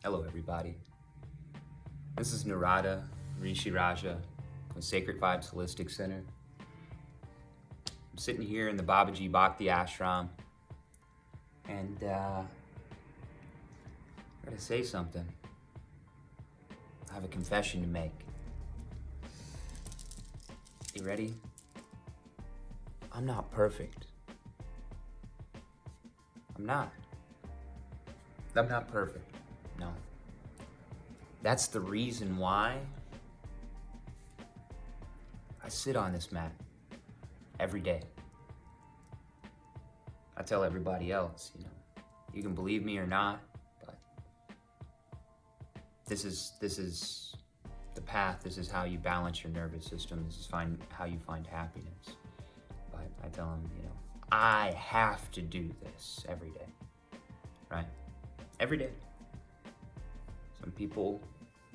Hello, everybody. This is Narada Rishi Raja with Sacred Vibes Holistic Center. I'm sitting here in the Babaji Bhakti Ashram, and I gotta say something. I have a confession to make. You ready? I'm not perfect. I'm not perfect. No. That's the reason why I sit on this mat every day. I tell everybody else, you can believe me or not, but this is the path. This is how you balance your nervous system. This is how you find happiness. But I tell them, I have to do this every day, right? Every day. Some people,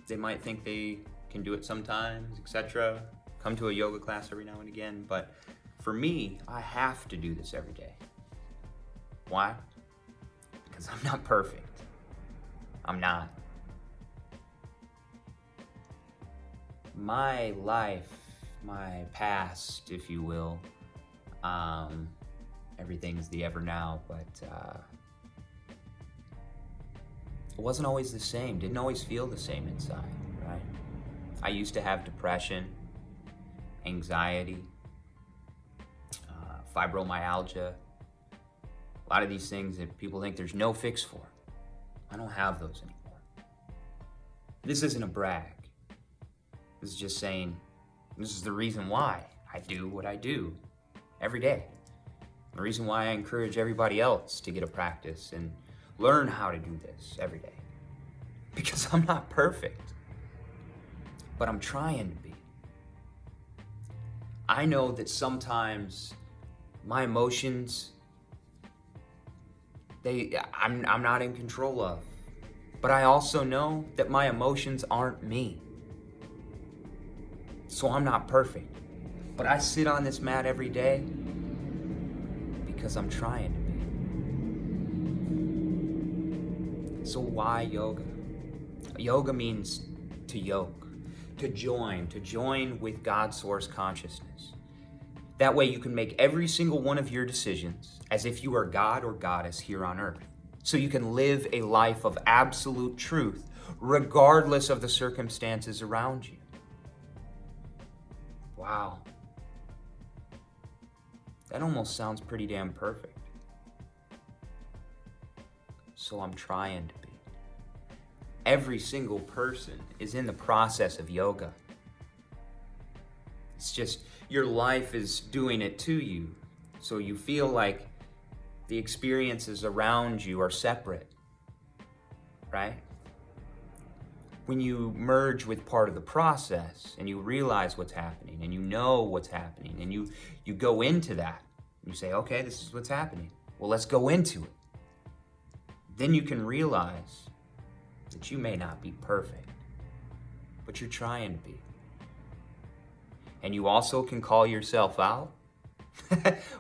they might think they can do it sometimes, etc. Come to a yoga class every now and again, but for me, I have to do this every day. Why? Because I'm not perfect. I'm not. My life, my past, if you will, everything's the ever now, but it wasn't always the same, didn't always feel the same inside, right? I used to have depression, anxiety, fibromyalgia, a lot of these things that people think there's no fix for. I don't have those anymore. This isn't a brag. This is just saying, this is the reason why I do what I do every day. The reason why I encourage everybody else to get a practice and learn how to do this every day. Because I'm not perfect, but I'm trying to be. I know that sometimes my emotions, I'm not in control of. But I also know that my emotions aren't me. So I'm not perfect. But I sit on this mat every day because I'm trying to be. So why yoga? Yoga means to yoke, to join with God's source consciousness. That way you can make every single one of your decisions as if you are God or Goddess here on earth. So you can live a life of absolute truth, regardless of the circumstances around you. Wow. That almost sounds pretty damn perfect. So I'm trying to be. Every single person is in the process of yoga. It's just your life is doing it to you. So you feel like the experiences around you are separate, right? When you merge with part of the process and you realize what's happening and you know what's happening and you go into that, you say, okay, this is what's happening. Well, let's go into it. Then you can realize that you may not be perfect, but you're trying to be. And you also can call yourself out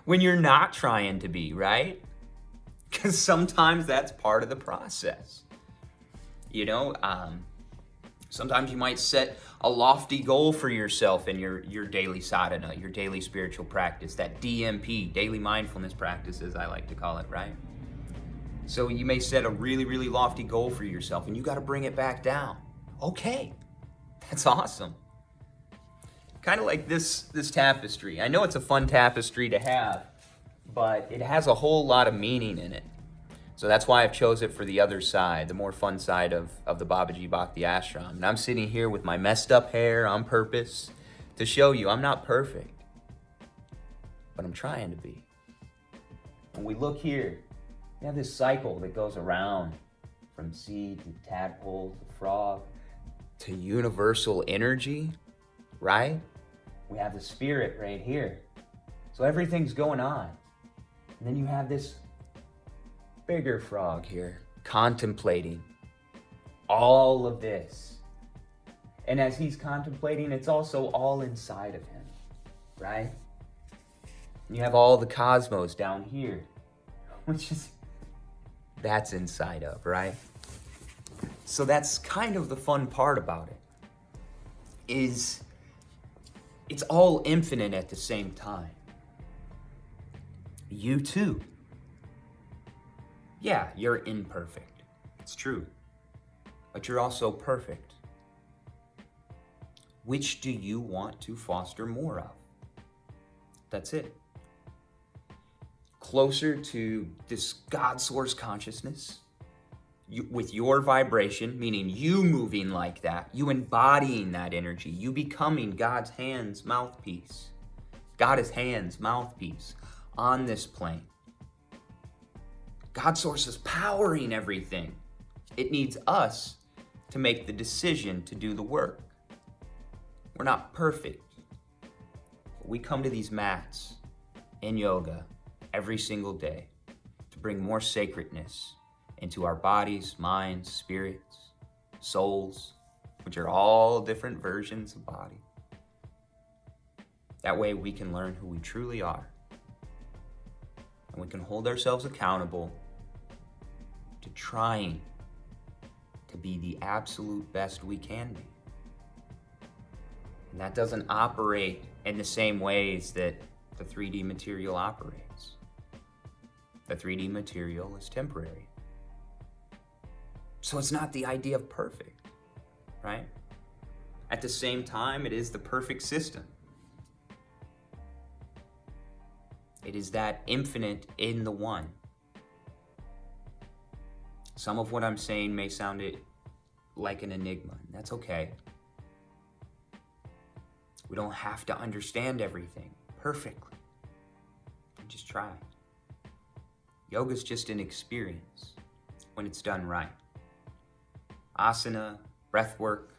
when you're not trying to be, right? Because sometimes that's part of the process. Sometimes you might set a lofty goal for yourself in your daily sadhana, your daily spiritual practice, that DMP, daily mindfulness practice, as I like to call it, right? So you may set a really, really lofty goal for yourself and you got to bring it back down. Okay, that's awesome. Kind of like this tapestry. I know it's a fun tapestry to have, but it has a whole lot of meaning in it. So that's why I've chose it for the other side, the more fun side of the Babaji Bhakti Ashram. And I'm sitting here with my messed up hair on purpose to show you I'm not perfect, but I'm trying to be. When we look here, we have this cycle that goes around from seed to tadpole to frog to universal energy, right? We have the spirit right here. So everything's going on. And then you have this bigger frog here contemplating all of this. And as he's contemplating, it's also all inside of him, right? And you have all the cosmos down here, which is, that's inside of, right? So that's kind of the fun part about it, is it's all infinite at the same time. You too. Yeah, you're imperfect. It's true. But you're also perfect. Which do you want to foster more of? That's it. Closer to this God source consciousness, with your vibration, meaning you moving like that, you embodying that energy, you becoming God's hands, mouthpiece. God is hands, mouthpiece on this plane. God source is powering everything. It needs us to make the decision to do the work. We're not perfect. But we come to these mats in yoga every single day to bring more sacredness into our bodies, minds, spirits, souls, which are all different versions of body. That way we can learn who we truly are. And we can hold ourselves accountable to trying to be the absolute best we can be. And that doesn't operate in the same ways that the 3D material operates. The 3D material is temporary. So it's not the idea of perfect, right? At the same time, it is the perfect system. It is that infinite in the one. Some of what I'm saying may sound like an enigma, and that's okay. We don't have to understand everything perfectly. Just try. Yoga's just an experience when it's done right. Asana, breath work,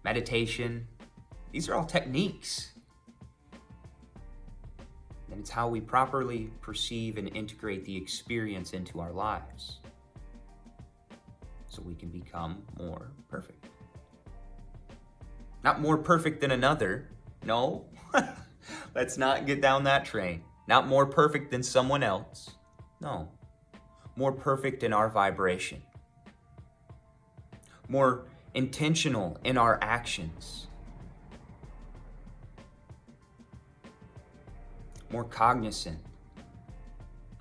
meditation, these are all techniques. And it's how we properly perceive and integrate the experience into our lives so we can become more perfect. Not more perfect than another, no. Let's not get down that train. Not more perfect than someone else, no. More perfect in our vibration. More intentional in our actions. More cognizant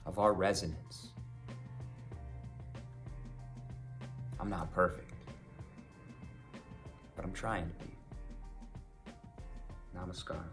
of our resonance. I'm not perfect, but I'm trying to be. Namaskar.